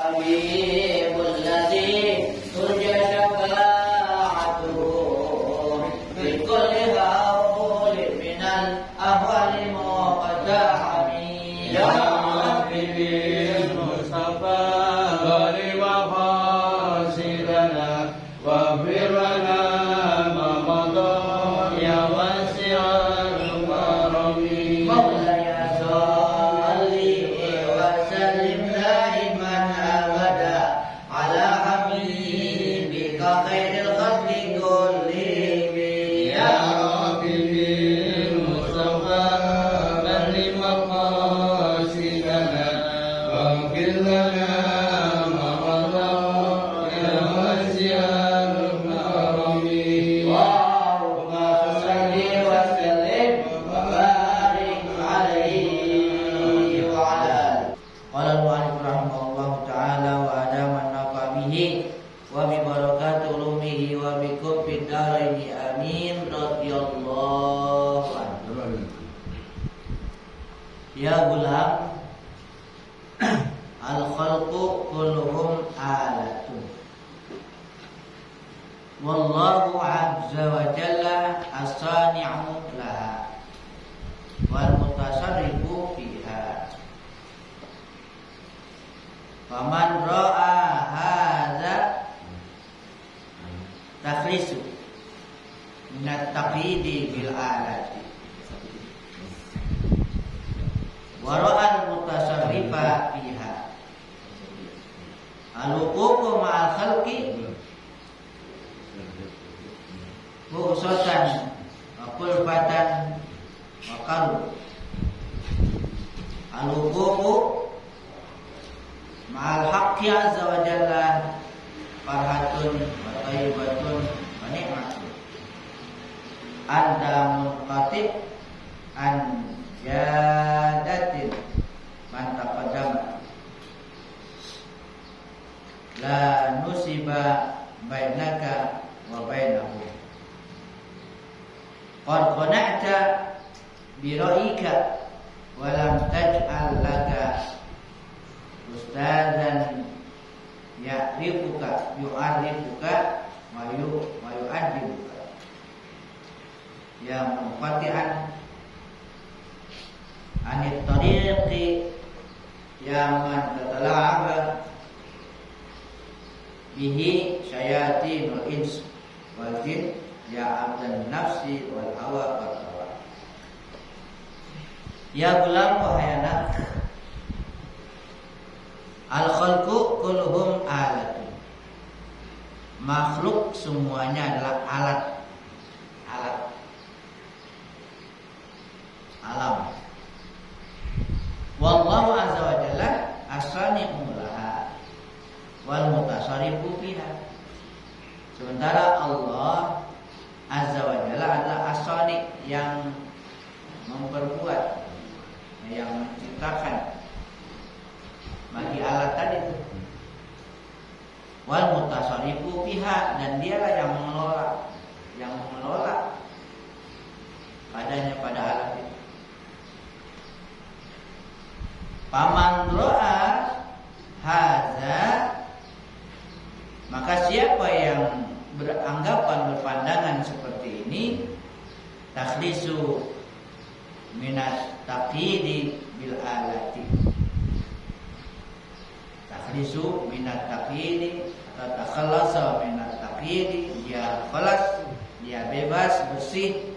حبيب الذي ترجى شفاعته في كل هول من الأهوال مقتحم يا ربي بالمصطفى بل وفاسدنا واغفر لنا ما مضى يا واسع الكرم مولاي صل وسلم دائما أبدا على حبيبك خير الخلق كلهم يا ربي بالمصطفى بل مقاصدنا واغفر لنا ما مضى يا واسع الكرم اللهم صل وسلم وبارك عليه وعلى آله. قال المؤلف رحمه الله تعالى وأدام النفع به وببركات علومه وبكم في الدارين آمين رضي الله عنه. Ya gulam, al-khalqu kulluhum alatun. Wallahu azza wa jalla as-sani'u laha wal mutasarrifu fiha. Faman ra'a hadza takhlisu min at-taqyidi bil alati wa ra'a al-mutasarrifa fiha. Al-wuqufu ma'al khalqi bu'satan wa kulfatan wa qalu. Al-wuqufu ma'al haqqi azza wa jalla farhatun wa thayyibatun wa ni'matun. Anda munqati an jadatin man taqaddama la nusiba bainaka wa bainahu. Qad qana'ta bi ra'yika wa lam taj'al laka ustadzan ya'rifuka yu'arifuka wa yu'adibuka ya munqati'an anit tariqi ya man tatala'aba bihi syayatinul ins wal jin ya abdan nafsi wal hawa wal hawa. Ya gulam wahai anak, al khalqu kulluhum alatun. Makhluk semuanya adalah alat. Alam. Wallahu azza wa jalla as-sani'u laha wal mutasarrifu fiha. Sementara Allah azza wa jalla adalah as-sani' yang memperbuat, yang menciptakan bagi alat tadi itu. Wal mutasarrifu fiha, dan dialah yang mengelola padanya pada alat itu. Paman ro'a hadza, maka siapa yang berpandangan seperti ini, takhlisu minat taqyidi bil alati. Takhlisu minat taqyidi atau takhallasa minat taqyidi, dia khalas, dia bebas, bersih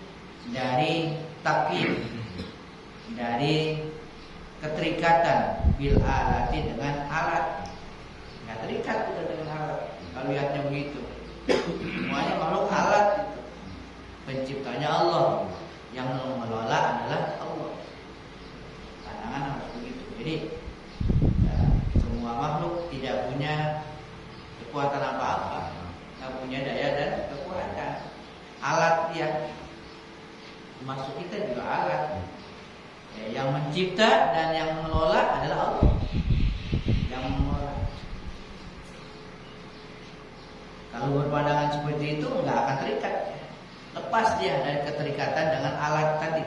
dari taqyid, dari keterikatan bil alati, dengan alat. Nggak terikat kita dengan alat. Kalau lihatnya begitu, semuanya makhluk alat itu. Penciptanya Allah, yang mengelola adalah Allah. Pandangan harus begitu. Jadi semua makhluk tidak punya kekuatan apa-apa, nggak punya daya dan kekuatan. Alat dia, maksud kita juga alat. Yang mencipta dan yang mengelola adalah Allah. Yang mengelola. Kalau berpandangan seperti itu nggak akan terikat. Lepas dia dari keterikatan dengan alat tadi.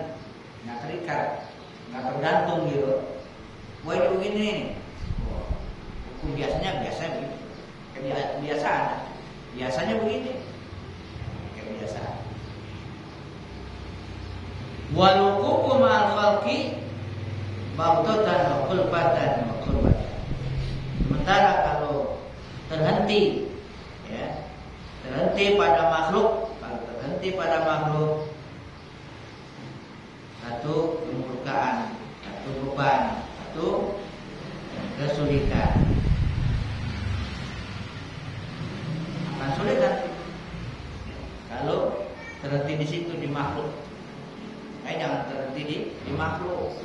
Nggak terikat, nggak tergantung gitu. Wah ini begini nih. biasanya begitu. Kebiasaan. Biasanya begini. Kebiasaan. Walukuku ma'al khalqi baghdatan wa qulbatan wa qurbatan. Sementara kalau terhenti pada makhluk, satu kemurkaan, satu beban, satu kesulitan. Akan sulit nanti kalau terhenti di situ di makhluk. Jangan terhenti di makhluk.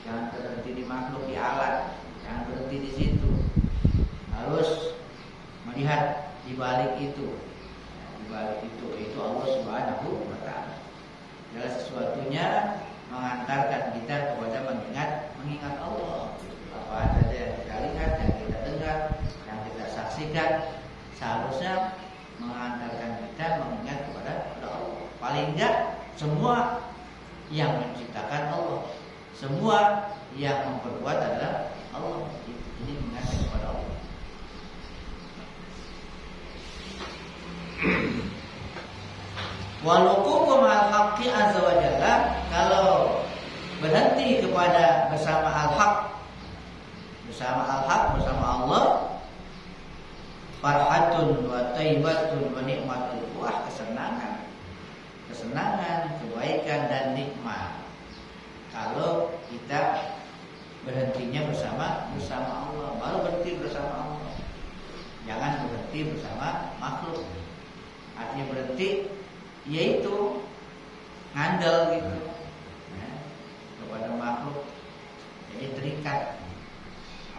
Jangan terhenti di makhluk, di alat. Jangan berhenti di situ. Harus melihat di balik itu. Di balik itu Allah Subhanahu wa taala. Segala sesuatunya mengantarkan kita kepada mengingat Allah. Apa saja yang kita lihat, yang kita dengar, yang kita saksikan, seharusnya mengantarkan kita mengingat kepada Allah. Paling enggak semua yang menciptakan Allah, semua yang memperbuat adalah Allah. Ini mengingat kepada Allah. Walukuku ma'al haqqi azza wa jalla, kalau berhenti kepada bersama al-haq, bersama Allah, farhatun wa taibatun wa nikmatun, wah kesenangan, kebaikan dan nikmat. Kalau kita berhentinya bersama Allah, baru berhenti bersama Allah. Jangan berhenti bersama makhluk. Artinya berhenti yaitu ngandel gitu kepada makhluk. Jadi terikat,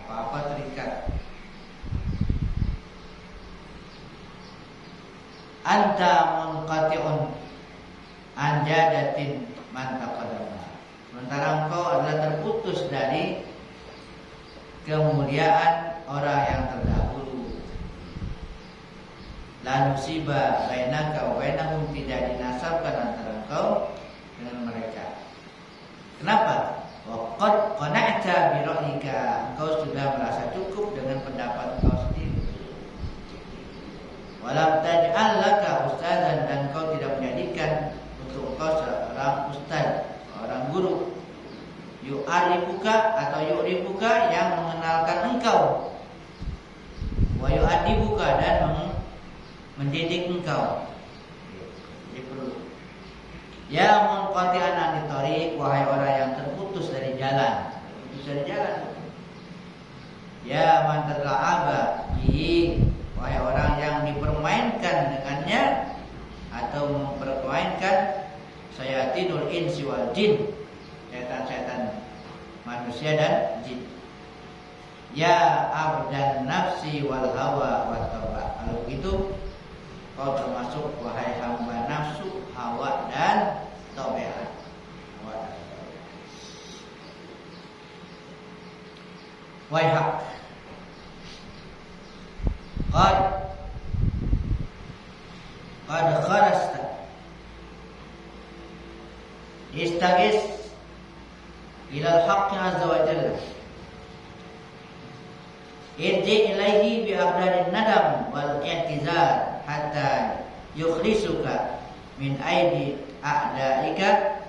apa-apa terikat. Anta munqati'un anjadatin man taqaddama. Sementara engkau adalah terputus dari kemuliaan orang yang terdahulu. La nusiba bainaka wa bainahum, tidak dinasabkan antara engkau dengan mereka. Kenapa? Wa qad qana'ta bi ra'yika, engkau sudah merasa cukup dengan pendapat engkau sendiri. Walam taj'al laka ustadzan, dan engkau tidak menjadikan untuk engkau seorang ustaz, seorang guru. Yu'arifuka atau yu'rifuka, yang mengenalkan engkau. Wa yu'adibuka, dan mendidik engkau. Jadi perlu. Ya munqati'an anit thariq, wahai orang yang terputus dari jalan. Ya man tadla'aba bihi, wahai orang yang dipermainkan dengannya atau mempermainkan sayatinul insi wal jin, setan-setan manusia dan jin. Ya abdan nafsi wal hawa wat tauba, kalau begitu kau termasuk wahai hamba nafsu, hawa dan tabiat. Waihak, qad kharasta, istagis ilal haqqi azza wa jalla, irji ilaihi bi aqdarin nadam wal i'tizar hatta yukhlisuka min aidi a'daika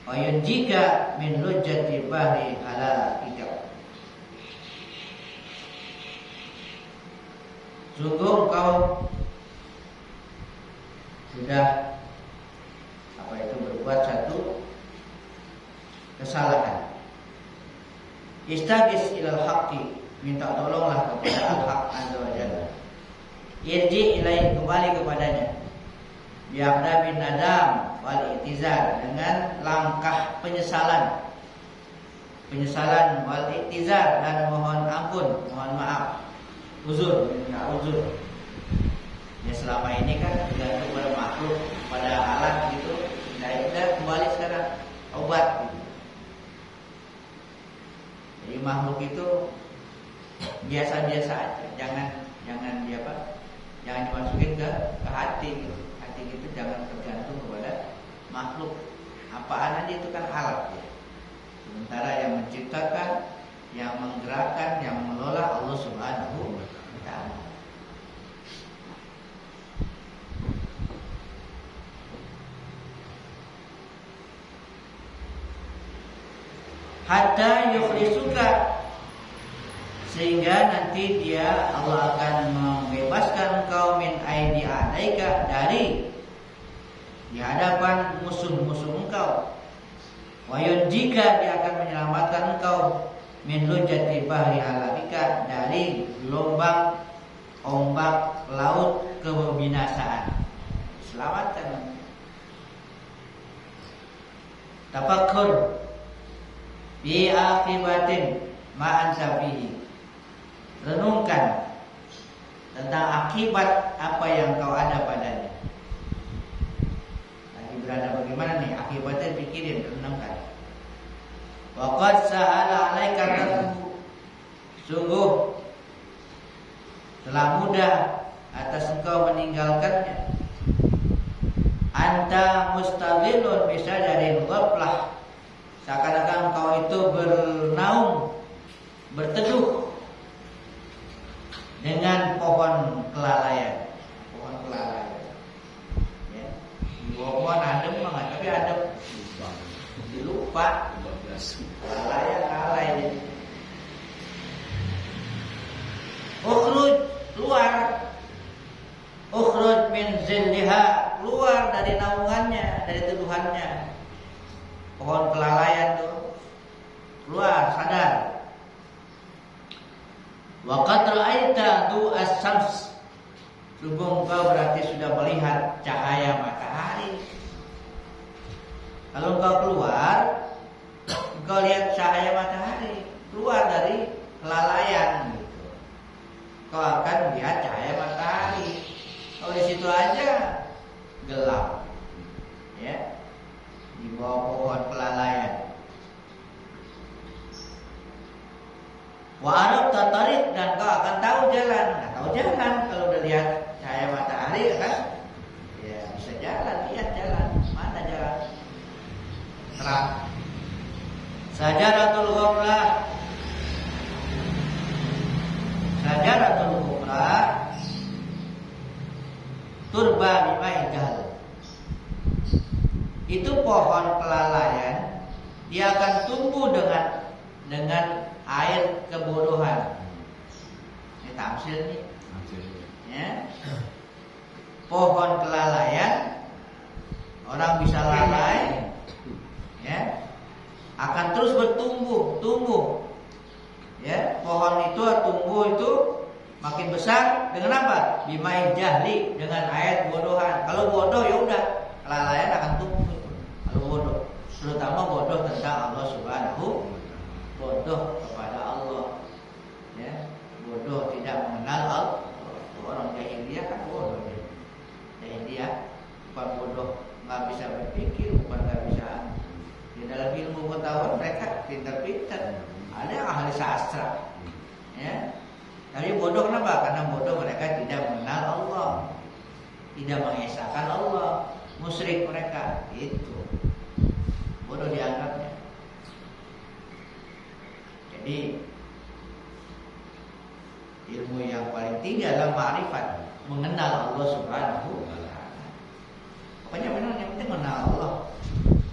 wa yunjika min lujjati bahri halakika. Sungguh engkau sudah berbuat satu kesalahan. Istagis ilal haqqi, minta tolonglah kepada al-haq azza wa jalla. Irji ilai, kembali kepadanya. Bi'aqda bin nadam wal i'tizar, dengan langkah penyesalan wal i'tizar, dan mohon ampun, mohon maaf, uzur. Ya selama ini kan tergantung pada makhluk, pada alat gitu. Nah kita kembali sekarang obat gitu. Jadi makhluk itu biasa-biasa aja, jangan dimasukin ke hati gitu. Hati gitu jangan tergantung kepada makhluk. Apaan aja itu kan alat ya. Sementara yang menciptakan, yang menggerakkan, yang mengelola Allah Subhanahu wa taala. Hatta yukhlisuka, sehingga nanti dia Allah akan membebaskan engkau min aidi adaika, dari di hadapan musuh-musuh engkau. Wa yunjika, dia akan menyelamatkan engkau min lujati bahri halakika, dari gelombang ombak laut kebinasaan. Selamatkan. Tafakkur bi akibatin ma anta fihi, renungkan tentang akibat apa yang kau ada padanya. Lagi berada bagaimana nih akibatnya, pikirin, renungkan. Waqad sahala alaika tarku, sungguh telah mudah atas engkau meninggalkannya. Anta mustadhilun bisajarin ghaflah, seakan-akan engkau itu bernaung, berteduh dengan pohon kelalaian. Pohon kelalaian. Ya. Di bawah pohon adem banget, tapi adem. Dilupa. Kelalaian lalai. Ukhruj, keluar. Ukhruj min zilliha, keluar dari naungannya, dari teduhannya. Pohon kelalaian tuh, keluar, sadar. Wa qad ra'aita du'as syams, sungguh engkau berarti sudah melihat cahaya matahari. Kalau engkau keluar, engkau lihat cahaya matahari, keluar dari kelalaian gitu. Kau akan lihat cahaya matahari. Kalau di situ aja gelap, ya, di bawah pohon kelalaian. Wa arab tatarik, dan kau akan tahu jalan. Nah, tahu jalan kalau udah lihat cahaya matahari kan, ya bisa jalan, lihat jalan. Mana jalan? Terang. Sajaratul ghaflah, sajaratul ghaflah turba bima'il jahl. Itu pohon kelalaian, dia akan tumbuh dengan air kebodohan. Ini tafsir nih. Ya. Pohon kelalaian, orang bisa lalai, ya, akan terus tumbuh. Ya, pohon itu tumbuh itu makin besar dengan apa? Bima'il jahli, dengan air kebodohan. Kalau bodoh ya udah, kelalaian akan tumbuh. Kalau bodoh, terutama bodoh tentang Allah Subhanahu, bodoh kepada Allah, ya, bodoh tidak mengenal Allah. Orang jahiliyah kan bodoh, jahiliyah bukan bodoh, nggak bisa berpikir, bukan nggak bisa. Di dalam ilmu pengetahuan mereka pintar-pintar, ada yang ahli sastra, ya. Tapi bodoh kenapa? Karena bodoh mereka tidak mengenal Allah, tidak mengesahkan Allah, musyrik mereka, itu bodoh dianggapnya. Jadi ilmu yang paling tinggi adalah ma'rifat, mengenal Allah Subhanahu wa ta'ala. Pokoknya benar, yang penting mengenal Allah.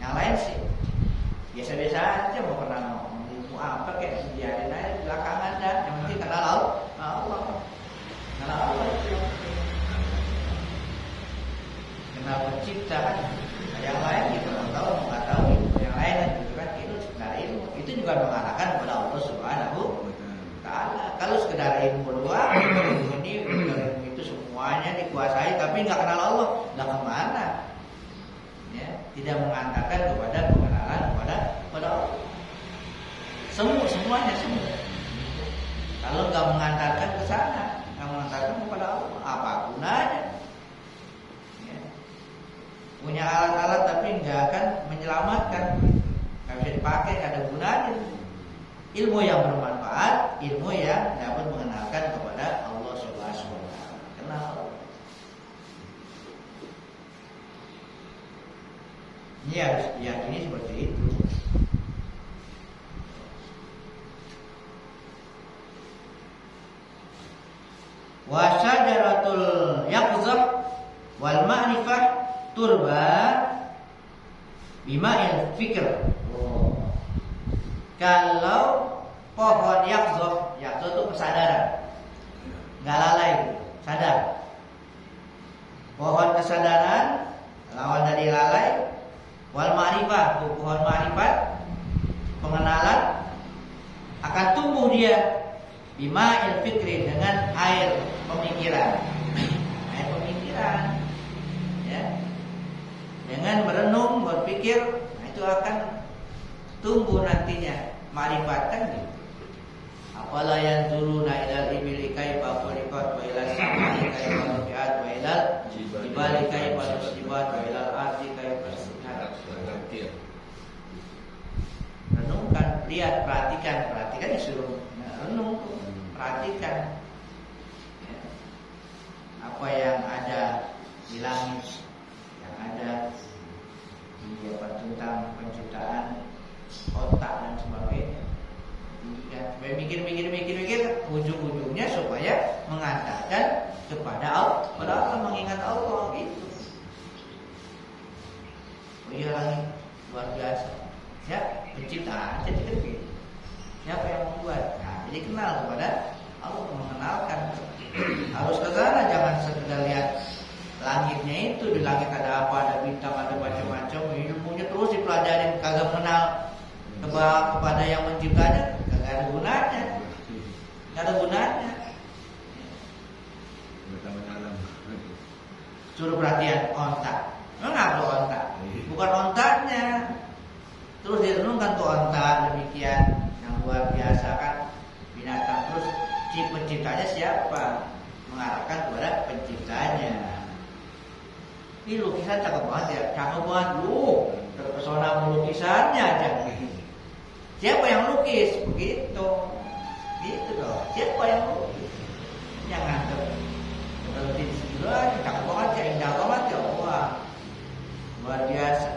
Yang lain sih biasa-biasa aja, mau pernah ngomong ilmu apa kayak biarin aja belakangan dah. Yang penting kenal Allah. Kenal Allah itu yang penting. Kenal pencipta kan. Yang lain kita nggak tahu yang lain gitu kan. Itu sekedar ilmu. Itu juga mengarahkan kepada Allah Subhanahu wa ta'ala. Kalau sekedar ilmu doang, ilmu itu semuanya dikuasai, tapi nggak kenal Allah, nggak kemana? Ya, tidak mengantarkan kepada pengenalan kepada Allah. Semuanya semua. Kalau nggak mengantarkan ke sana, nggak mengantarkan kepada Allah, apa gunanya? Ya. Punya alat-alat tapi nggak akan menyelamatkan, nggak bisa dipakai, nggak ada gunanya. Ilmu yang bermanfaat, ilmu yang dapat mengenalkan kepada Allah Subhanahu wa ta'ala. Kenal. Ini harus diyakini seperti itu. Wa syajaratul yaqzah wal ma'rifah turba bima'il fikr. Kalau pohon yaqzah itu kesadaran, nggak lalai, sadar. Pohon kesadaran lawan dari lalai. Wal ma'rifah, pohon ma'rifat, pengenalan, akan tumbuh dia bima'il fikri, dengan air pemikiran. Air pemikiran, ya. Dengan merenung, berpikir, nah itu akan tumbuh nantinya ma'rifat, kan gitu. Apala yanzuruna ilal ibili kaifa khuliqat wa ilal samai kaifa rufi'at wa ilal jibali kaifa nusibat wa ilal ardi kaifa suyirat. Renungkan, lihat, perhatikan disuruh renung, perhatikan ya. Apa yang ada di langit, yang ada di tentang penciptaan otak dan sebagainya. Supaya mikir, ujung-ujungnya supaya mengatakan kepada Allah, mengingat Allah gitu. Oh iya, langit luar biasa. Ya, penciptaan jadi gede. Siapa yang membuat? Nah, jadi kenal kepada Allah, mengenalkan. Harus ke sana, jangan sekedar lihat langitnya itu, di langit ada apa, ada bintang, ada macam-macam. Ilmunya terus dipelajari, kagak kenal kepada yang menciptanya, kagak ada gunanya. Nggak ada gunanya. Suruh perhatian ontak. Mengapa ontak? Bukan ontaknya. Terus direnungkan tuh ontak, demikian yang luar biasa kan binatang. Terus penciptanya siapa? Mengarahkan kepada penciptanya. Ini lukisan cakep banget ya, cakep banget lu. Terpesona lukisannya aja. Siapa yang lukis? Begitu. Gitu dong. Siapa yang lukis? Yang nganter. Berarti sebelah cakep banget ya, indah banget ya. Wah, luar biasa.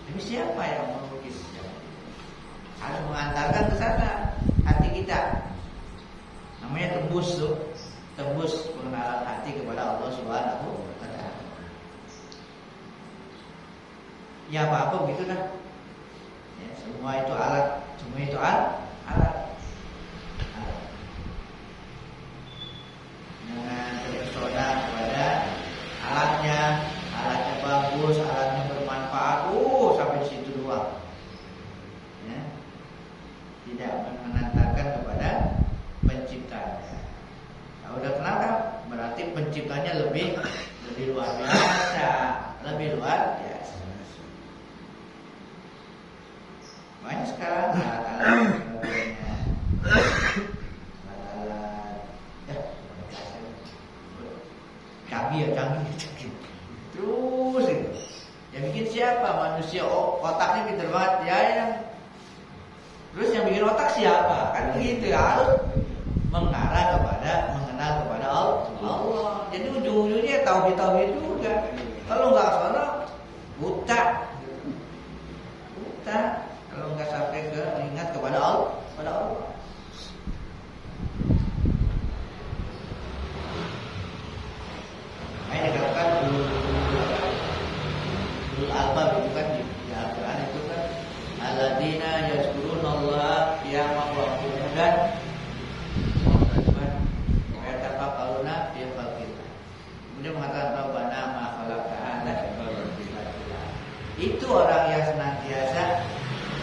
Tapi siapa yang melukis? Harus mengantarkan ke sana hati kita. Namanya tembus tuh. Tembus pengenalan hati kepada Allah Subhanahu wa Ta'ala. Ya apa-apa begitu dah. Ya, semua itu alat, semua itu alat. Dengan terpesona kepada alatnya bagus, alatnya bermanfaat. Sampai di situ doang. Ya. Tidak mengantarkan kepada penciptanya. Kalau udah kenal kan, berarti penciptanya lebih luar biasa, lebih luar biasa. Banyak sekarang alat-alat canggih. Terus itu. Yang bikin siapa? Manusia otaknya pintar banget ya. Terus yang bikin otak siapa? Kan begitu ya, harus mengarah mengenal kepada Allah. Jadi ujung-ujungnya tauhid juga. Kalau nggak sana buta. Kalau nggak sampai ke ingat kepada Allah. Ini dikatakan ulul albab itu kan di Al-Quran itu kan alladzina yazkurunallaha qiyaman wa qu'udan wa yatafakkaruna fi khalqillah. Kemudian mengatakan Rabbana ma khalaqta hadza itu orang yang senantiasa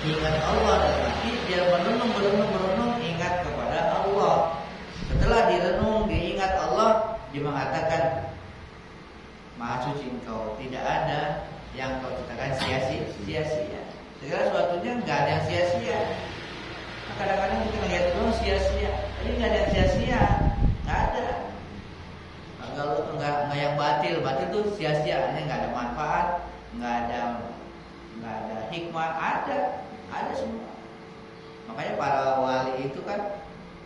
ingat Allah dalam hati, dia merenung ingat kepada Allah. Setelah direnung, diingat Allah, dia mengatakan Maha suci Engkau, tidak ada yang Kau ciptakan sia-sia. Segala sesuatunya nggak ada yang sia-sia. Nah, kadang-kadang kita melihat doang sia-sia, tapi nggak ada yang sia-sia, nggak ada. Kalau nggak yang batil itu sia-sia, artinya nggak ada manfaat, nggak ada hikmah, ada semua. Makanya para wali itu kan,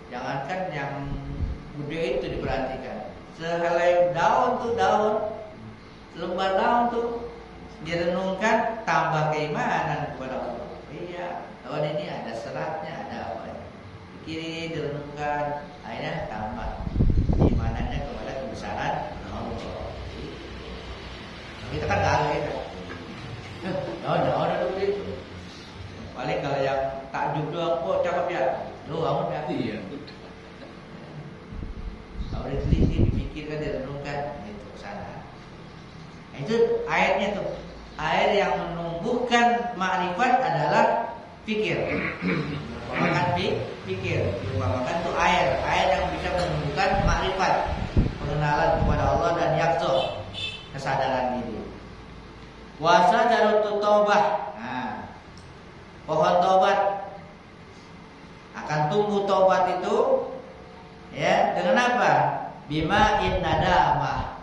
jangankan yang gede itu diperhatikan, sehelai daun, lembar daun tuh direnungkan, tambah keimanan kepada Allah. Iya, daun ini ada seratnya, ada apa? Pikirin, direnungkan, akhirnya tambah keimanannya diteliti, dipikirkan, direnungkan, itu sana. Itu airnya tuh. Air yang menumbuhkan ma'rifat adalah pikir. Diumpamakan pikir, diumpamakan itu air yang bisa menumbuhkan ma'rifat, pengenalan kepada Allah dan yaqظah, kesadaran diri. Wasa jarut taubah. Nah, pohon taubat akan tumbuh taubat itu ya dengan apa? Bima in nadamah,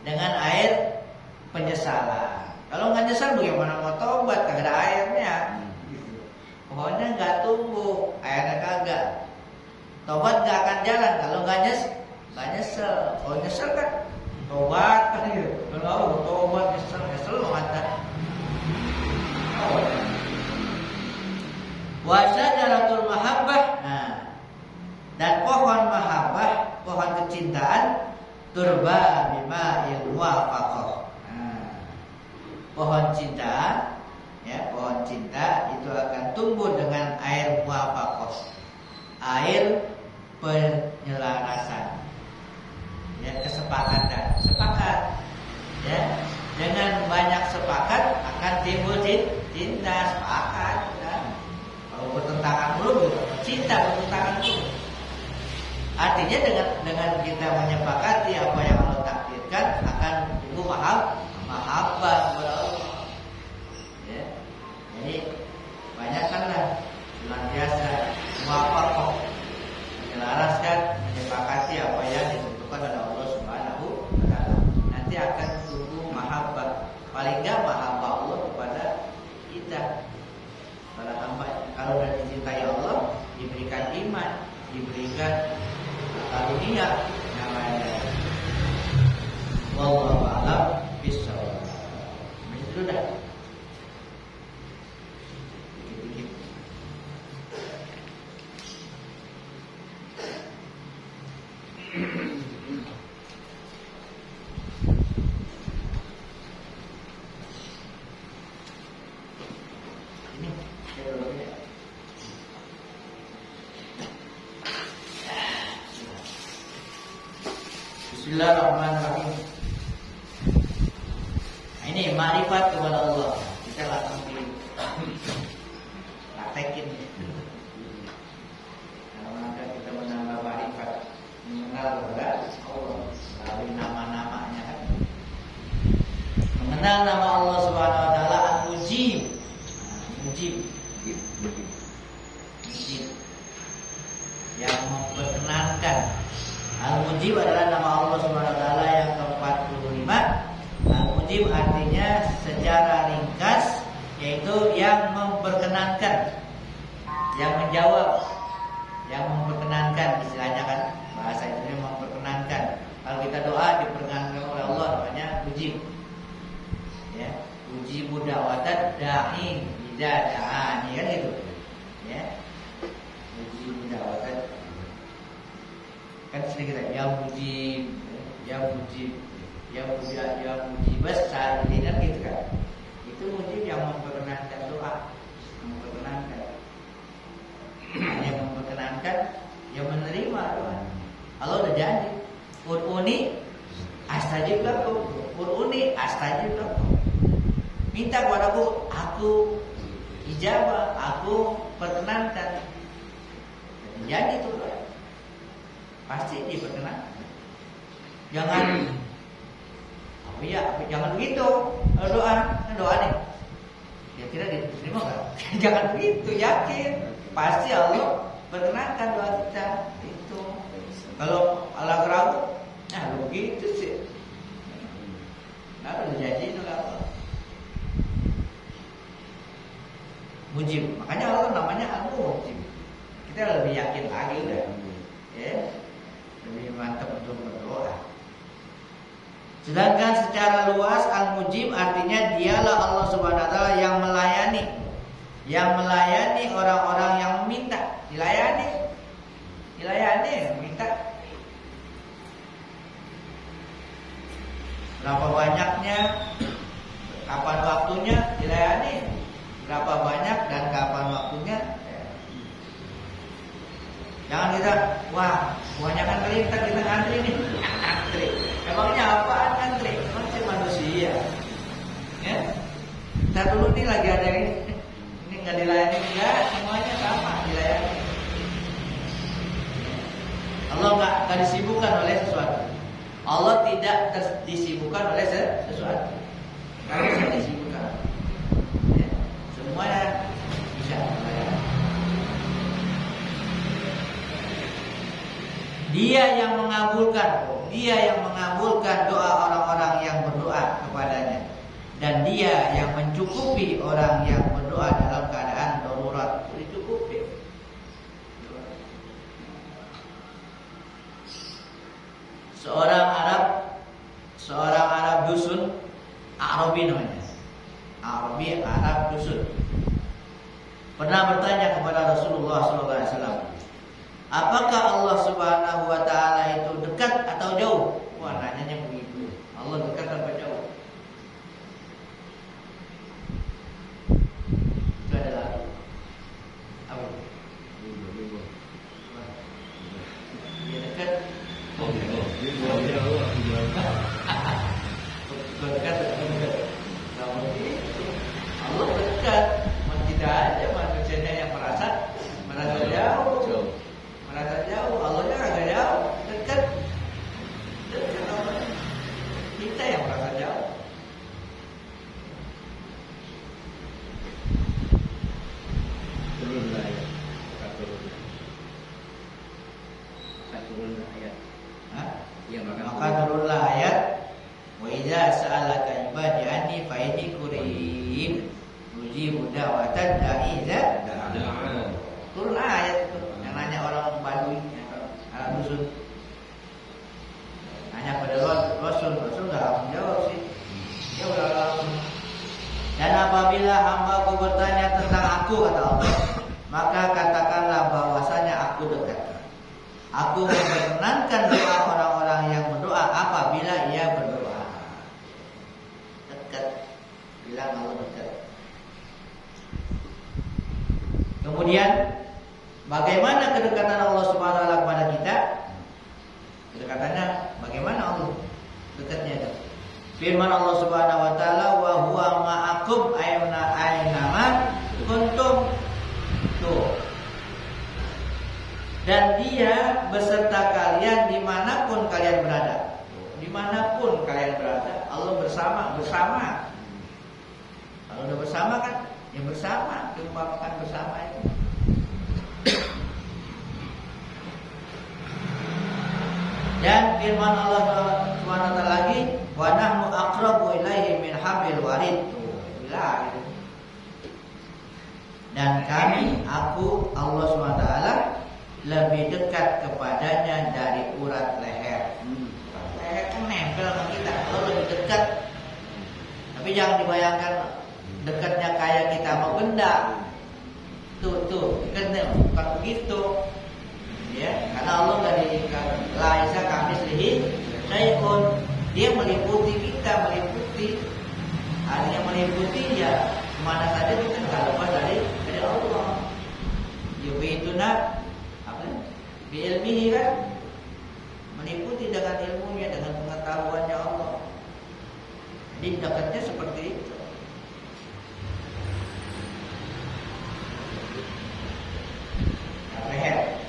dengan air penyesalan. Kalau nggak nyesal bagaimana mau taubat? Kagak ada airnya. Pohonnya nggak tumbuh, airnya kagak. Taubat nggak akan jalan kalau nggak nyesel. Kalau nyesel kan taubat kan gitu. Kalau taubat nyesel mengatakan. Wasyajaratul mahabbah. Nah, dan pohon mahabbah, pohon kecintaan, turba bima ilwafaqah. Nah, pohon cinta, ya, pohon cinta itu akan tumbuh dengan air muwafaqah, air penyelarasan, ya, kesepakatan, sepakat, ya, dengan banyak sepakat akan timbul cinta, sepakat, ya. Kalau bertentangan dulu, cinta bertentangan dulu. Artinya dengan kita menyepakati apa yang Allah takdirkan akan tumbuh mahabbah kepada Allah. Ya. Jadi banyakkanlah senantiasa muwafaqah, menyelaraskan, menyepakati apa yang ditentukan oleh Allah Subhanahu wa taala. Nanti akan tumbuh mahabbah. Paling enggak mahabbah Allah kepada kita. Pada hamba, kalau sudah dicintai Allah, diberikan iman, diberikan karunia namanya. Wallahu a'lam bishawab. Begitu dah. Dikit-dikit. Ini teologinya. Bismillahirrahmanirrahim. Nah, ini ma'rifat kepada Allah. Kita langsung praktekin. Kalau kita menambah ma'rifat, mengenal kepada Allah melalui nama-namanya kan. Mengenal nama Allah Subhanahu wa taala Al-Mujib. Mujib. Yang memperkenankan. Al-Mujib adalah nama Allah Subhanahu wa taala yang ke-45. Al-Mujib artinya secara ringkas yaitu yang memperkenankan, yang menjawab, yang memperkenankan, istilahnya kan bahasa itu memperkenankan. Kalau kita doa diperkenankan oleh Allah namanya mujib. Ya, mujibu da'watad da'i idza da'ani kan gitu. Ya. Mujibu da'watad kan sering kita ya mujib, ya mujib, ya mujib, ya mujibas sa'ilin kan gitu kan. Itu mujib yang memperkenankan doa, memperkenankan. Yang memperkenankan, yang menerima doa. Allah udah janji, Qur'uni astajib lakum, Qur'uni astajib lakum. Minta kepadaku, aku ijabah, aku perkenankan. Jadi itu doa. Pasti diperkenankan. Jangan jangan begitu. Doa nih. Kira-kira diterima enggak? Jangan begitu, yakin. Pasti Allah perkenankan doa kita. Itu. Kalau Allah ragu, nah begitu sih. Nah, udah janji itu Allah. Mujib. Makanya Allah namanya Al-Mujib. Kita lebih yakin lagi udah. Ya. Lebih mantap untuk berdoa. Sedangkan secara luas Al-Mujib artinya dialah Allah Subhanahu wa taala yang melayani. Yang melayani orang-orang yang meminta, dilayani. Minta. Berapa banyaknya, kapan waktunya dilayani. Berapa banyak dan kapan waktunya. Jangan kita, wah, kebanyakan kali kita ngantri nih. Bisa dulu nih lagi ada ini nggak dilayani, enggak, semuanya sama dilayani. Allah nggak disibukkan oleh sesuatu. Allah tidak disibukkan oleh sesuatu. Kalau bisa disibukkan, ya, semuanya bisa dilayani. Dia yang mengabulkan doa orang-orang yang berdoa kepadanya, dan Dia yang mencukupi orang yang berdoa dalam keadaan darurat. Dicukupi. Seorang Arab dusun, Arabi namanya. Arab dusun. Pernah bertanya kepada Rasulullah SAW, apakah Allah Subhanahu wa taala itu dekat atau jauh? Wah, nanyanya begitu. Allah dekat atau jauh? Itu adalah apa? Dia dekat. Dekat. Allah dekat. Tidak ada manusianya yang merasa jauh. Merasa jauh, Allahnya agak jauh, dekat Allah. Kita yang merasa jauh. Maka turunlah ayat, wa idza sa'alaka ibadi anni fa inni qarib ujibu da'watad da'i idza da'an. Turun ayat itu yang nanya orang Badui, orang dusun. Nanya pada Rasul nggak langsung jawab sih. Dia udah langsung. Dan apabila hambaku bertanya tentang aku, kata Allah, maka katakanlah bahwasanya aku dekat. Aku memperkenankan doa orang-orang yang berdoa apabila ia berdoa. Dekat. Bilang Allah dekat. Kemudian bagaimana kedekatan Allah Subhanahu wa taala kepada kita? Kedekatannya bagaimana Allah dekatnya itu? Firman Allah Subhanahu wa taala, wa huwa ma'akum aynama kuntum. Tuh. Dan Dia beserta kalian dimanapun kalian berada. Dimanapun kalian berada, Allah bersama. Kalau udah bersama kan, ya bersama, diumpamakan bersama itu. Dan firman Allah SWT lagi, wa nahnu aqrabu ilaihi min hablil warid. Bila itu. Dan kami, aku, Allah SWT lebih dekat kepadanya dari urat leher. Leher kan nempel sama kita, Allah lebih dekat. Tapi jangan dibayangkan dekatnya kayak kita mau benda. Tuh, dekatnya bukan begitu. Ya, karena Allah nggak laisa kamitslihi syai'un. Dia meliputi kita, artinya meliputi ya kemana saja kita nggak lepas dari Allah. Yubituna apa? Bi ilmihi kan, meliputi dengan ilmunya, dengan pengetahuannya Allah. Jadi dekatnya seperti itu. Leher.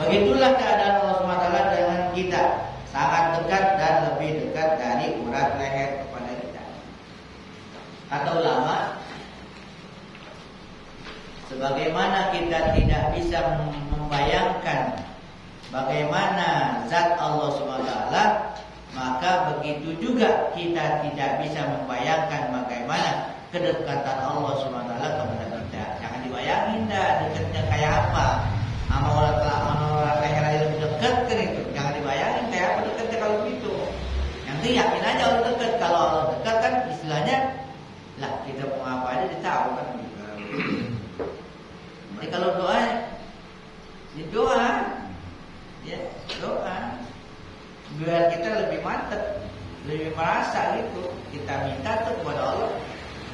Begitulah keadaan Allah SWT dengan kita, sangat dekat dan lebih dekat dari urat leher kepada kita. Kata ulama, sebagaimana kita tidak bisa membayangkan bagaimana zat Allah SWT, maka begitu juga kita tidak bisa membayangkan bagaimana kedekatan Allah SWT kepada kita. Jangan dibayangin dah dekatnya kayak apa. Sama orang leher aja lebih dekat kan itu. Jangan dibayangin kayak apa dekatnya kalau begitu. Nanti yakin aja Allah dekat. Kalau Allah dekat kan istilahnya, lah kita mau apa aja ditahu kan. Jadi kalau doa, ya doa, biar kita lebih mantap, lebih merasa gitu. Kita minta tuh kepada Allah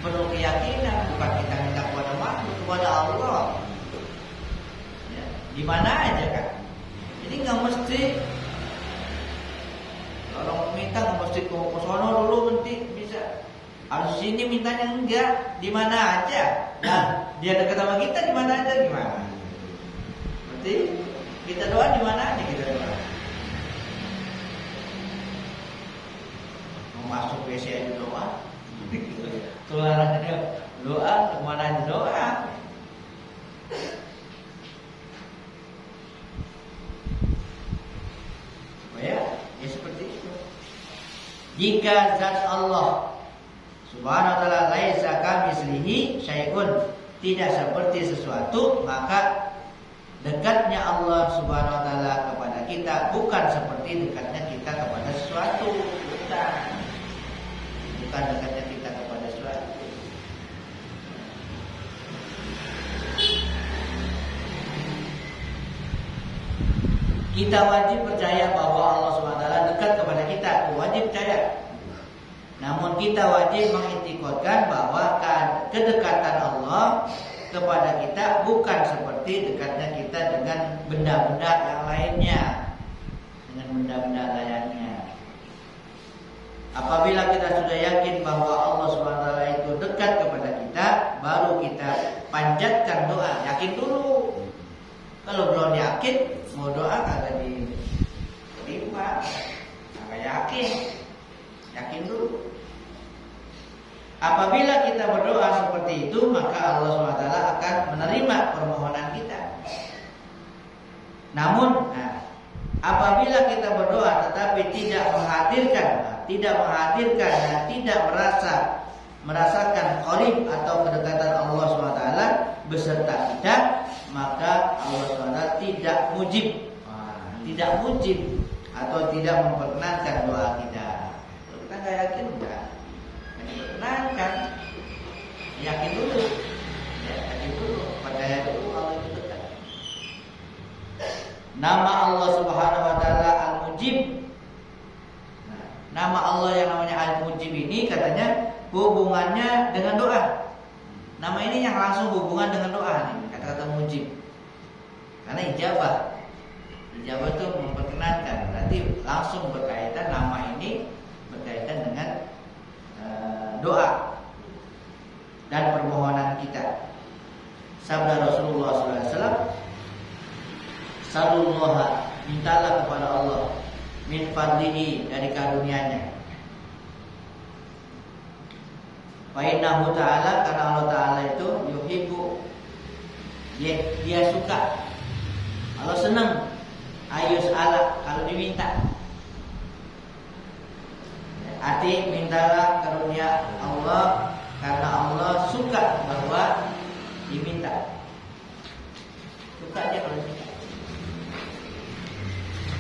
penuh keyakinan, bukan kita minta kepada makhluk, kepada Allah. Ya, di mana aja kan. Jadi nggak mesti kalau minta nggak mesti ke sono dulu nanti bisa. Harus sini mintanya enggak, di mana aja. Dan dia dekat sama kita di mana aja, gimana? Berarti kita doa di mana aja kita doa. Mau masuk WC aja doa. Tularannya doa, kemana aja doa. Ya seperti itu. Jika zat Allah Subhanahu wa ta'ala laisa kamitslihi syai'un, tidak seperti sesuatu, maka dekatnya Allah Subhanahu wa ta'ala kepada kita bukan seperti dekatnya kita kepada sesuatu. Bukan dekatnya kita kepada sesuatu. Kita wajib percaya bahwa Allah Subhanahu wa ta'ala dekat kepada kita, wajib percaya. Namun kita wajib mengiktikadkan bahwa kedekatan Allah kepada kita bukan seperti dekatnya kita dengan benda-benda yang lainnya. Dengan benda-benda lainnya. Apabila kita sudah yakin bahwa Allah SWT itu dekat kepada kita, baru kita panjatkan doa. Yakin dulu. Kalau belum yakin, mau doa kagak diterima. Kagak yakin. Yakin dulu. Apabila kita berdoa seperti itu, maka Allah SWT akan menerima permohonan kita. Namun, apabila kita berdoa tetapi tidak menghadirkan dan tidak merasakan qarib atau kedekatan Allah SWT beserta kita, maka Allah SWT tidak mujib atau tidak memperkenankan doa kita. Kalau kita nggak yakin, enggak diperkenankan. Yakin dulu, percaya dulu Allah itu dekat. Nama Allah Subhanahu wa ta'ala Al-Mujib. Nama Allah yang namanya Al-Mujib ini katanya hubungannya dengan doa. Nama ini yang langsung hubungan dengan doa nih, kata-kata mujib. Karena ijabah itu memperkenankan, berarti langsung berkaitan, nama ini berkaitan dengan doa dan permohonan kita. Sabda Rasulullah SAW, "Sallallahu, mintalah kepada Allah min fadlihi, dari karunia-Nya. Wa innahu ta'ala, karena Allah Ta'ala itu yuhibbu, dia suka, Allah senang, ayus ala, kalau diminta. Arti mintalah karunia Allah karena Allah suka bahwa diminta. Suka dia kalau diminta.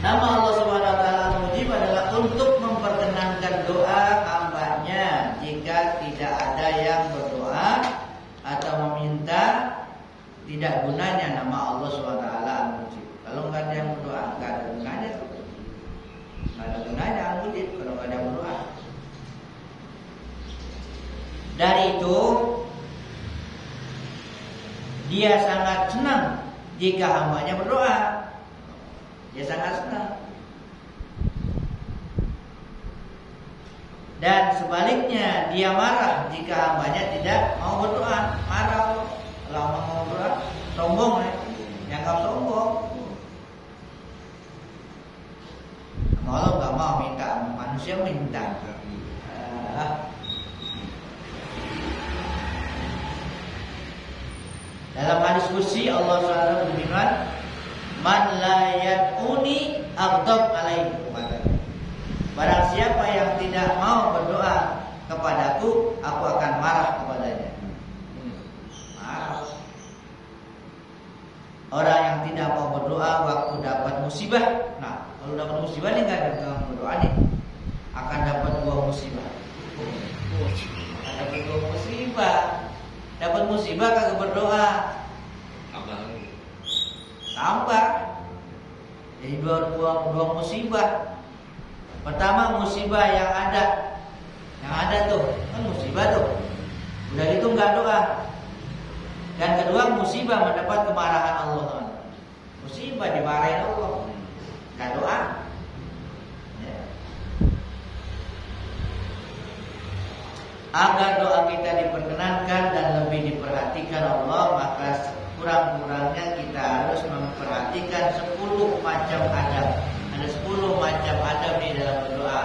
Nama Allah Subhanahu wa ta'ala Al-Mujib adalah untuk memperkenankan doa hambanya jika tidak ada yang berdoa atau meminta. Tidak gunanya nama Allah Subhanahu wa ta'ala Al-Mujib. Kalau enggak ada yang berdoa, enggak ada gunanya. Enggak ada gunanya Al-Mujib kalau enggak ada yang berdoa. Dari itu, dia sangat senang jika hambanya berdoa. Dia sangat senang. Dan sebaliknya, dia marah jika hambanya tidak mau berdoa. Marah. Kalau mau berdoa, sombong ya. Dianggap sombong. Allah nggak mau minta, manusia minta. Dalam hadis qudsi Allah SWT berfirman, "Man la yad'uni aghdab alaihi." Barang siapa yang tidak mau berdoa kepadaku, aku akan marah kepadanya. Marah. Orang yang tidak mau berdoa waktu dapat musibah. Nah, kalau dapat musibah nih nggak ada berdoa nih, akan dapat 2 musibah. Akan dapat 2 musibah. Dapat musibah kagak berdoa, tambah. Jadi dua musibah. Pertama musibah yang ada tuh kan musibah tuh. Udah gitu nggak doa. Dan kedua musibah mendapat kemarahan Allah. Musibah dimarahin Allah, nggak doa. Ya. agar doa kita diperkenankan dan lebih diperhatikan Allah, maka kurang-kurangnya kita harus memperhatikan 10 macam adab. Ada 10 macam adab di dalam berdoa.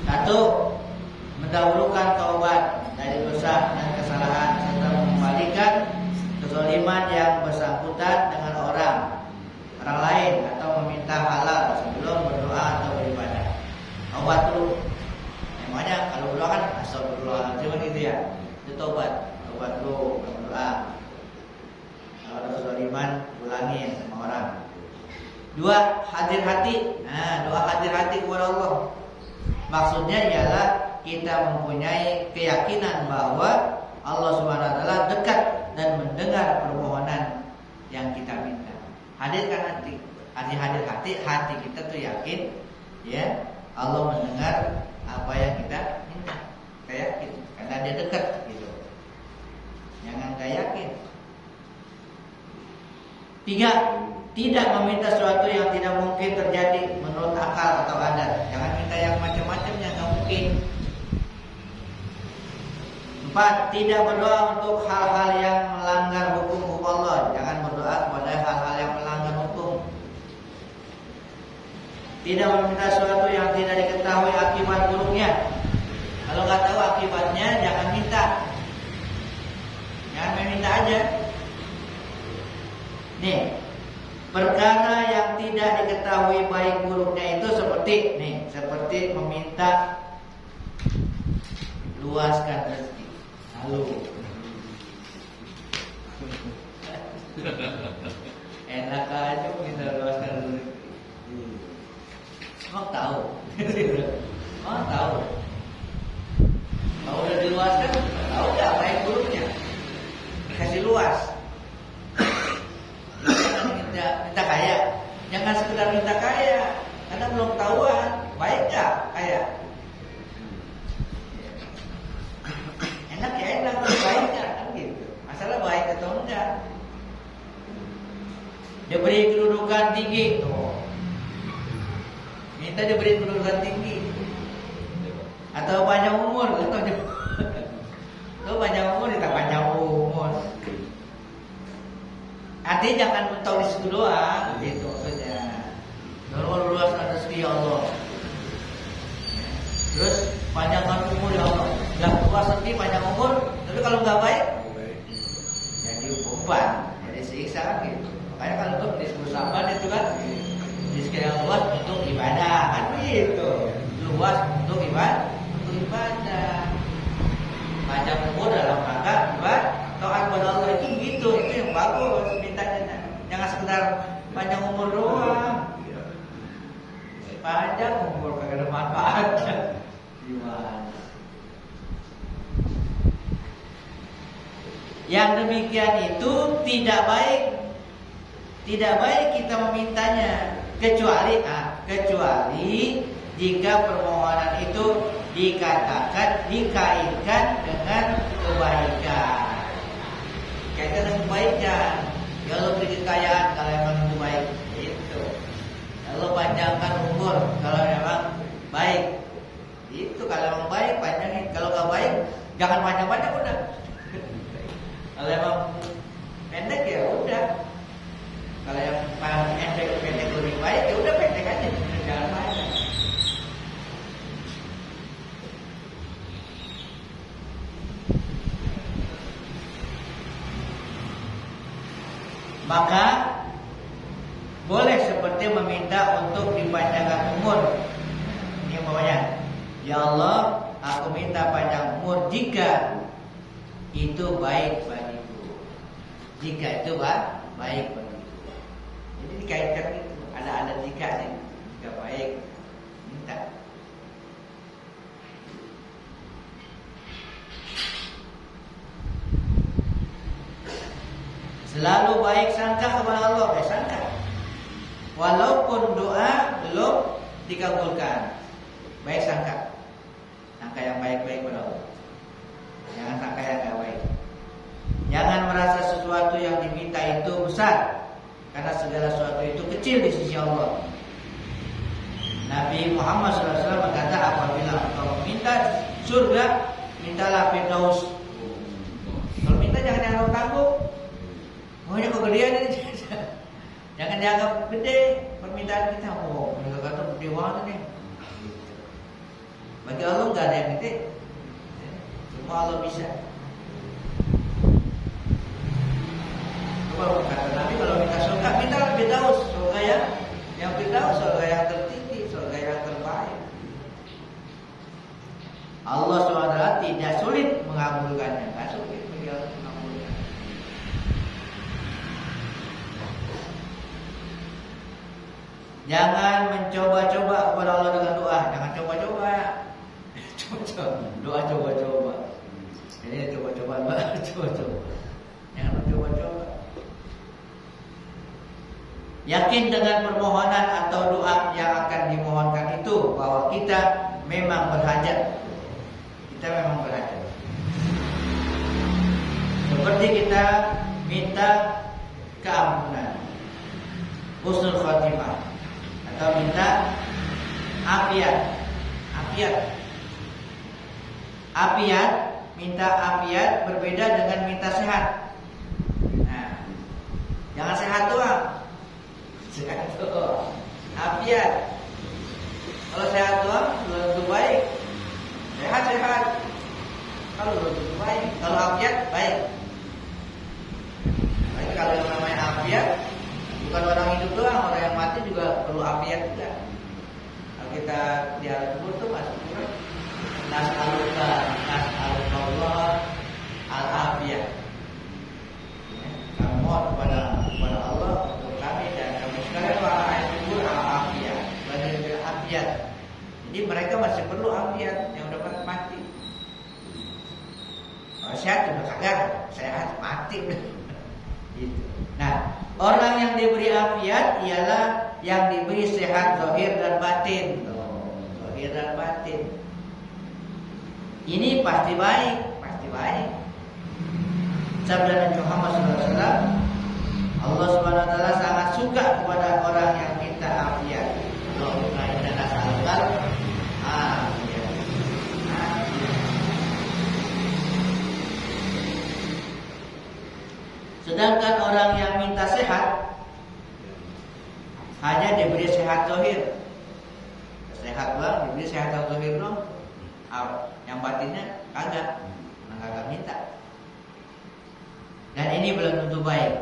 1. Mendahulukan taubat dari dosa dan kesalahan serta mengembalikan kezaliman yang bersangkutan dengan orang lain atau meminta halal sebelum berdoa atau beribadah. Taubat dulu. Namanya kalau berdoa kan astagfirullahaladzim gitu ya. Itu taubat dulu berdoa. Kalau ada kezaliman ulangin sama orang. 2. Hadir hati. Nah, doa hadir hati kepada Allah. Maksudnya ialah kita mempunyai keyakinan bahwa Allah Subhanahu wa taala dekat dan mendengar permohonan yang kita minta. Hadirkan hati. Hadir hati kita tuh yakin ya Allah mendengar apa yang kita minta. Kita yakin karena dia dekat gitu. Jangan gak yakin. 3. Tidak meminta sesuatu yang tidak mungkin terjadi menurut akal atau adat. Jangan minta yang macam-macam yang gak mungkin. 4. Tidak berdoa untuk hal-hal yang melanggar hukum Allah. Jangan berdoa kepada hal-hal yang melanggar hukum. Tidak meminta sesuatu yang tidak diketahui akibat buruknya. Kalau nggak tahu akibatnya, jangan minta. Jangan meminta aja. Nih, perkara yang tidak diketahui baik buruknya itu seperti meminta luaskan rezeki. Halo. Enak aja minta luaskan rezeki. Mau tahu? Mau tahu? Kalau udah diluaskan, tahu nggak baik buruknya? Kasih luas. Jangan minta kaya. Jangan sekedar minta kaya, karena belum tahuan baik nggak kaya. Enak ya enak, baik nggak kan gitu. Masalah baik atau enggak. Dia beri kedudukan tinggi tuh. Minta diberi kedudukan tinggi. Atau panjang umur, atau panjang umur, minta panjang umur. Artinya jangan mentok di situ doang, gitu maksudnya. Dorong luaskan rezeki ya Allah. Terus panjangkan umur ya Allah. Yang luas rezeki panjang umur, tapi kalau nggak baik, jadi beban, jadi siksa gitu. Makanya kalau itu disebut sabar itu kan, di sekitar luas untuk ibadah kan gitu. Luas untuk ibadah. Panjang umur dalam rangka ibadah taat pada Allah itu yang bagus mintanya. Jangan sekedar panjang umur doang. Panjang umur kagak ada manfaatnya. Gimana? Yang demikian itu tidak baik kita memintanya kecuali jika permohonan itu dikaitkan dengan kebaikan. Kaitan dengan kebaikan. Kalau beri kekayaan kalau memang itu baik, itu. Kalau panjangkan umur kalau memang baik, itu kalau memang baik panjangin. Kalau nggak baik jangan panjang-panjang udah. Kalau memang pendek ya udah. Kalau yang pendek lebih baik ya udah pendek aja, jangan panjang. Maka boleh seperti meminta untuk dipanjangkan umur. Ini umpamanya, ya Allah, aku minta panjang umur jika itu baik bagiku. Jika itu baik bagiku. Jadi dikaitkan itu, ada jika nih, jika baik minta. Selalu baik sangka kepada Allah, sangka. Walaupun doa belum dikabulkan, baik sangka. Sangka yang baik-baik kepada Allah. Jangan sangka yang tidak baik. Jangan merasa sesuatu yang diminta itu besar, karena segala sesuatu itu kecil di sisi Allah. Nabi Muhammad SAW berkata, apabila engkau minta surga, mintalah Firdaus. Kalau minta jangan dianggap tangguh. Pokoknya kegedean ini. Jangan dianggap gede permintaan kita. Oh, mereka kata gede banget nih. Bagi Allah nggak ada yang gede. Semua Allah bisa. Coba kata Nabi kalau minta surga, mintalah Firdaus. Surga yang Firdaus, surga yang tertinggi, surga yang terbaik. Allah SWT tidak sulit mengabulkannya. Tidak sulit bagi Allah mengabulkan. Jangan mencoba-coba kepada Allah dengan doa. Jangan coba-coba. Doa coba-coba. Ini coba-coba, coba-coba. Jangan mencoba-coba. Yakin dengan permohonan atau doa yang akan dimohonkan itu bahwa kita memang berhajat. Kita memang berhajat. Seperti kita minta keampunan, husnul khotimah, atau minta afiat, minta afiat berbeda dengan minta sehat. Nah, jangan sehat doang. Sehat doang. Afiat. Kalau sehat doang belum tentu baik. Sehat. Kalau belum tentu baik. Kalau afiat baik. Baik kalau yang namanya afiat bukan orang hidup doang, orang yang mati juga perlu afiat juga. Kalau kita di alam kubur tuh masuk juga. Nas'alullah al-afiyah. Kami mohon kepada Allah untuk kami dan kami sekalian para ahli kubur al-afiyah, bagi afiat. Jadi mereka masih perlu afiat yang dapat mati. Kalau sehat udah kagak, sehat mati. Gitu. Nah, orang yang diberi afiat ialah yang diberi sehat zahir dan batin. Zahir dan batin. Ini pasti baik. Sabda Nabi Muhammad SAW, Allah Subhanahu Wa Taala sangat suka kepada orang yang minta afiat. Allahumma inna nas'aluka afiat. Sedangkan orang yang minta sehat hanya diberi sehat zahir. Sehat doang, diberi sehat zahir doang. Yang batinnya kagak minta. Dan ini belum tentu baik.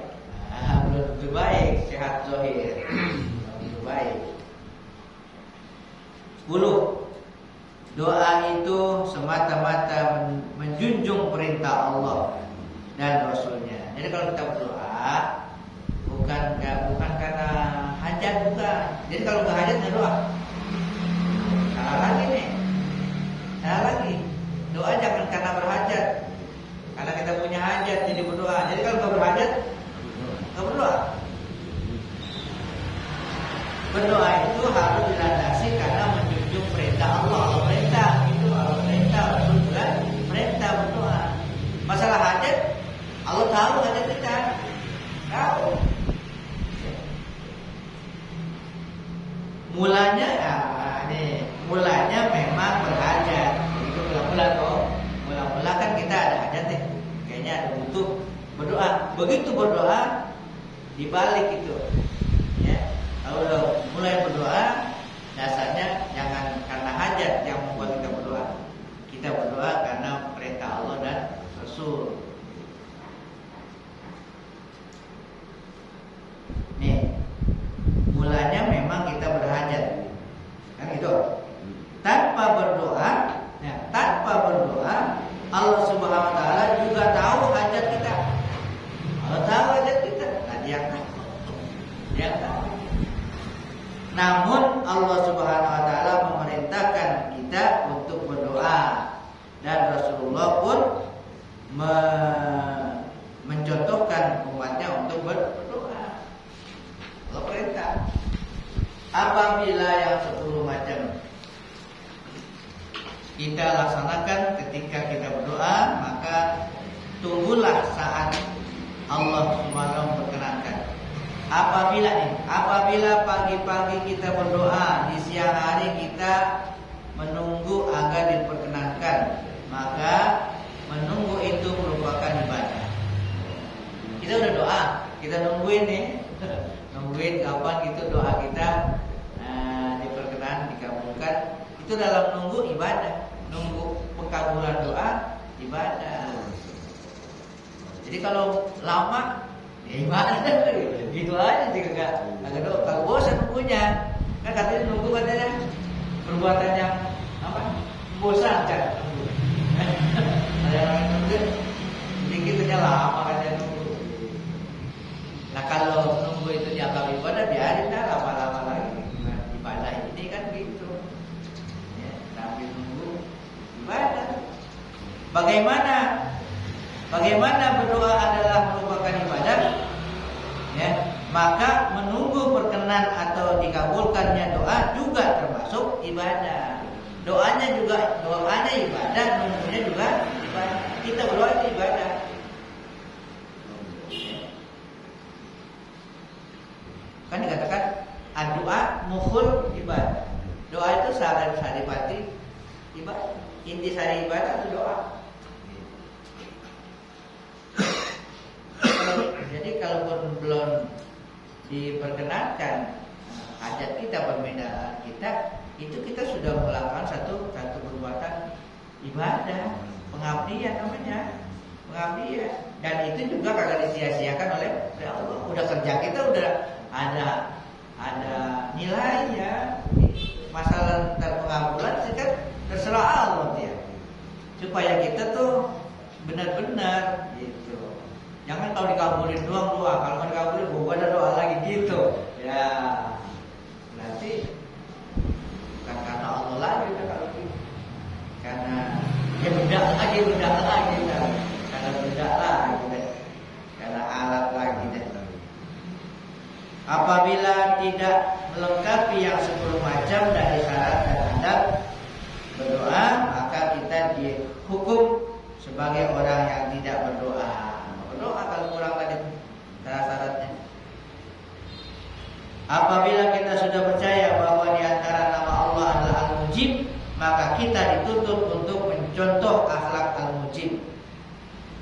Belum tentu baik sehat zahir. Belum tentu baik. 10. Doa itu semata-mata menjunjung perintah Allah dan Rasulnya. Jadi kalau kita berdoa bukan karena hajat, bukan. Jadi kalau nggak hajat nggak doa. Salah lagi nih. Doa jangan karena berhajat. Karena kita punya hajat jadi berdoa. Jadi kalau nggak berhajat nggak berdoa. Berdoa itu harus dilandasi karena menjunjung perintah Allah. Perintah itu Allah perintah, Rasul juga perintah berdoa. Masalah hajat, Allah tahu hajat kita. Tahu. Mulanya memang berhajat. Itu mula-mula kok. Mula-mula kan kita ada hajat deh. Kayaknya ada butuh berdoa. Begitu berdoa dibalik itu. Ya. Kalau mulai berdoa, dasarnya jangan karena hajat yang membuat kita berdoa. Kita berdoa karena perintah Allah dan Rasul. Nih, mulanya memang kita berhajat, kan gitu. Tanpa berdoa, Allah Subhanahu Wa Taala juga tahu hajat kita. Allah tahu hajat kita, dia tahu. Namun Allah Subhanahu Wa Taala memerintahkan kita untuk berdoa dan Rasulullah pun mencontohkan umatnya untuk berdoa. Allah perintah. Apabila yang 10 macam kita laksanakan ketika kita berdoa, maka tunggulah saat Allah Subhanahu memperkenankan. Apabila pagi-pagi kita berdoa, di siang siang hari kita menunggu agar diperkenankan, maka menunggu itu merupakan ibadah. Kita udah doa, kita nungguin nih, nungguin kapan gitu doa kita diperkenan, dikabulkan. Itu dalam nunggu ibadah, nunggu pengkabulan doa ibadah. Jadi kalau lama ya ibadah gitu aja juga agak doa. Kalau bosan nunggunya, kan katanya nunggu katanya perbuatan yang apa? Membosankan. Ada orang nunggu sedikit aja lama katanya nunggu. Nah kalau nunggu itu dianggap ibadah, biarin dah lama-lama lagi. Ibadah ini kan gitu. Ya, tapi nunggu ibadah. Bagaimana berdoa adalah merupakan ibadah? Ya, maka menunggu perkenan atau dikabulkannya doa juga termasuk ibadah. Doanya ibadah, nunggunya juga ibadah. Kita berdoa itu ibadah. Kan dikatakan doa mukhul ibadah. Doa itu saripati ibadah. Inti sari ibadah itu doa. Jadi kalau belum diperkenankan hajat kita, permintaan kita, itu kita sudah melakukan satu perbuatan ibadah, pengabdian namanya, pengabdian. Dan itu juga kagak disia-siakan oleh Allah. Udah kerja kita udah ada nilainya. Masalah terpengabulan sih kan terserah Allah dia. Supaya kita tuh benar-benar gitu. Jangan kalau dikabulin doang doa, kalau nggak dikabulin gua ada doa lagi gitu. Ya, berarti bukan karena Allah lagi udah kalau gitu. Karena ya benda lagi kan. Karena benda lagi deh. Karena alat lagi deh. Apabila tidak melengkapi yang 10 macam dari syarat dan adab berdoa, maka kita dihukum sebagai orang yang tidak berdoa. Berdoa kalau kurang tadi syarat-syaratnya. Apabila kita sudah percaya bahwa di antara nama Allah adalah Al-Mujib, maka kita dituntut untuk mencontoh akhlak Al-Mujib.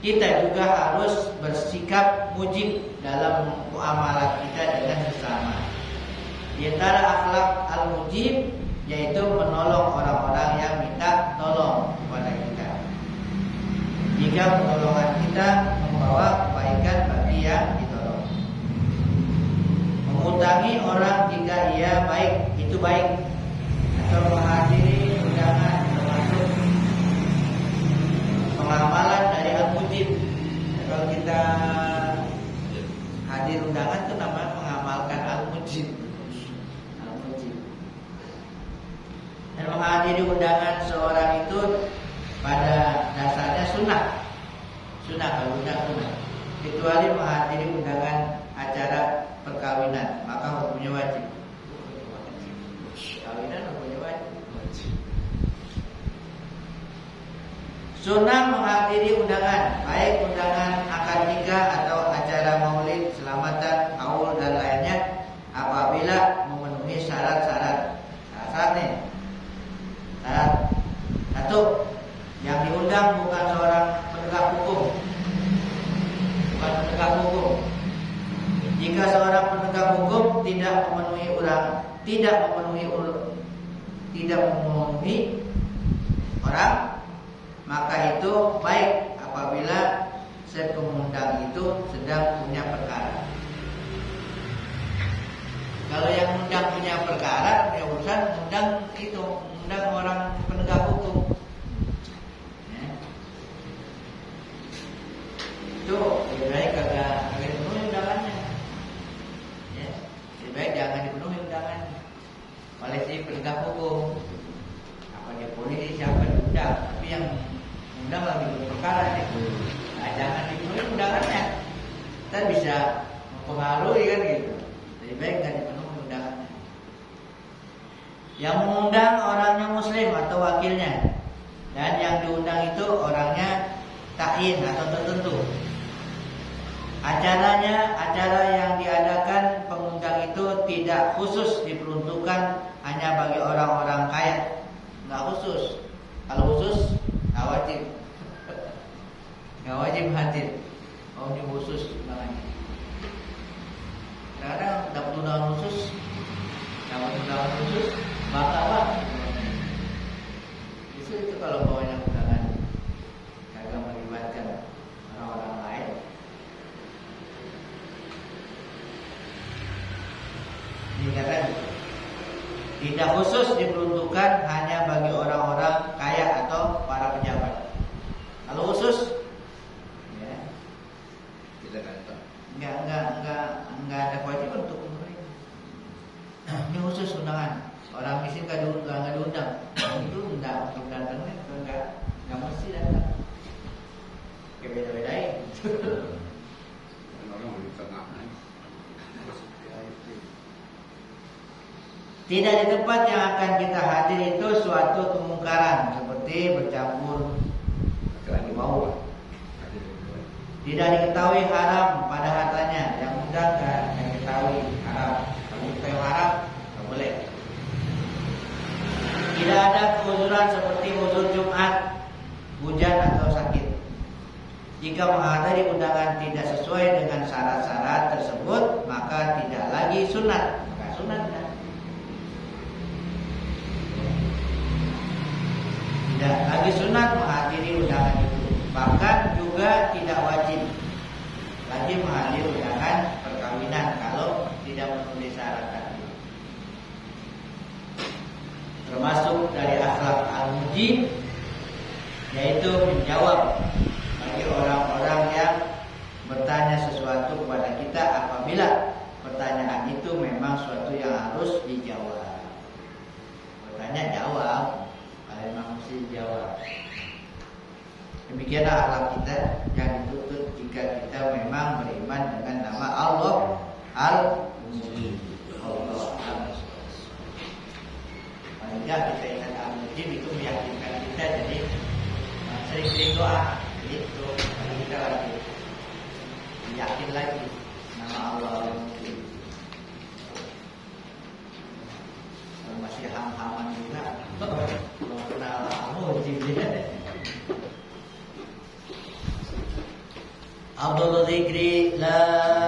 Kita juga harus bersikap mujib dalam muamalah kita dengan sesama. Di antara akhlak Al-Mujib yaitu menolong orang-orang yang minta tolong kepada kita. Jika pertolongan kita membawa kebaikan bagi yang ditolong. Mengutangi orang jika ia baik, itu baik. Atau menghadiri undangan termasuk pengamalan dari Al-Mujib. Kalau kita hadir undangan itu namanya mengamalkan Al-Mujib. Dan menghadiri undangan seorang itu pada dasarnya sunnah kalau undang sunnah. Kecuali menghadiri undangan acara perkawinan, maka hukumnya wajib. Perkawinan hukumnya wajib. Sunnah menghadiri undangan, baik undangan akad nikah atau acara maulid, selamatan, haul dan lainnya, apabila memenuhi syarat-syarat. Syaratnya, syarat satu, yang diundang bukan seorang penegak hukum, Jika seorang penegak hukum tidak memenuhi orang, maka itu baik apabila si pengundang itu sedang punya perkara. Kalau yang undang punya perkara, ya urusan undang orang penegak hukum. Ya. Itu lebih baik kagak dipenuhi undangannya. Ya. Lebih baik jangan dipenuhi undangannya oleh si penegak hukum. Apa dia polisi, siapa diundang, tapi yang undang lagi berperkara itu. Nah, jangan dipenuhi undangannya. Kita bisa mempengaruhi kan gitu. Lebih baik nggak dipenuhi undangannya. Yang mengundang orangnya muslim atau wakilnya, dan yang diundang itu orangnya ta'yin atau tertentu. Acara yang diadakan pengundang itu tidak khusus diperuntukkan hanya hanya bagi orang-orang kaya, nggak khusus. Kalau khusus nggak wajib, nggak wajib hadir. Oh ini khusus namanya. Kadang dapat undangan khusus, maka apa? Itu kalau bawanya undangan kagak melibatkan orang-orang lain. Dikatakan tidak khusus diperuntukkan hanya bagi orang-orang kaya atau para pejabat. Kalau khusus, ya, Tidak ada. enggak ada kewajiban untuk memberi. Ini khusus undangan. Orang miskin nggak diundang. Itu enggak untuk datangnya, enggak mesti datang. Kayak beda-bedain. Orang di tengah. Tidak di tempat yang akan kita hadir itu suatu kemungkaran seperti bercampur lagi bau. Tidak diketahui haram pada hartanya, yang undang kan yang diketahui haram. Kalau diketahui haram, tak boleh. Tidak ada keuzuran seperti uzur Jumat, hujan atau sakit. Jika menghadiri undangan tidak sesuai dengan syarat-syarat tersebut, maka tidak lagi sunat. Maka sunat kan? Tidak lagi sunat menghadiri undangan itu. Bahkan juga tidak wajib lagi menghadiri undangan perkawinan kalau tidak memenuhi syarat tadi. Termasuk dari akhlak al-mujib, yaitu menjawab bagi orang-orang yang bertanya sesuatu kepada kita apabila pertanyaan itu memang suatu yang harus dijawab. Bertanya jawab, kalau memang mesti dijawab. Demikianlah akhlak kita yang dituntut jika kita memang beriman dengan nama Allah Al-Mujib. Allah Al-Mujib. Paling tidak kita ingat Al-Mujib itu meyakinkan kita jadi sering-sering doa. Itu paling kita lagi yakin lagi nama Allah Al-Mujib. Kalau masih ham-haman juga belum kenal Al-Mujib dia. Abdul Dzikri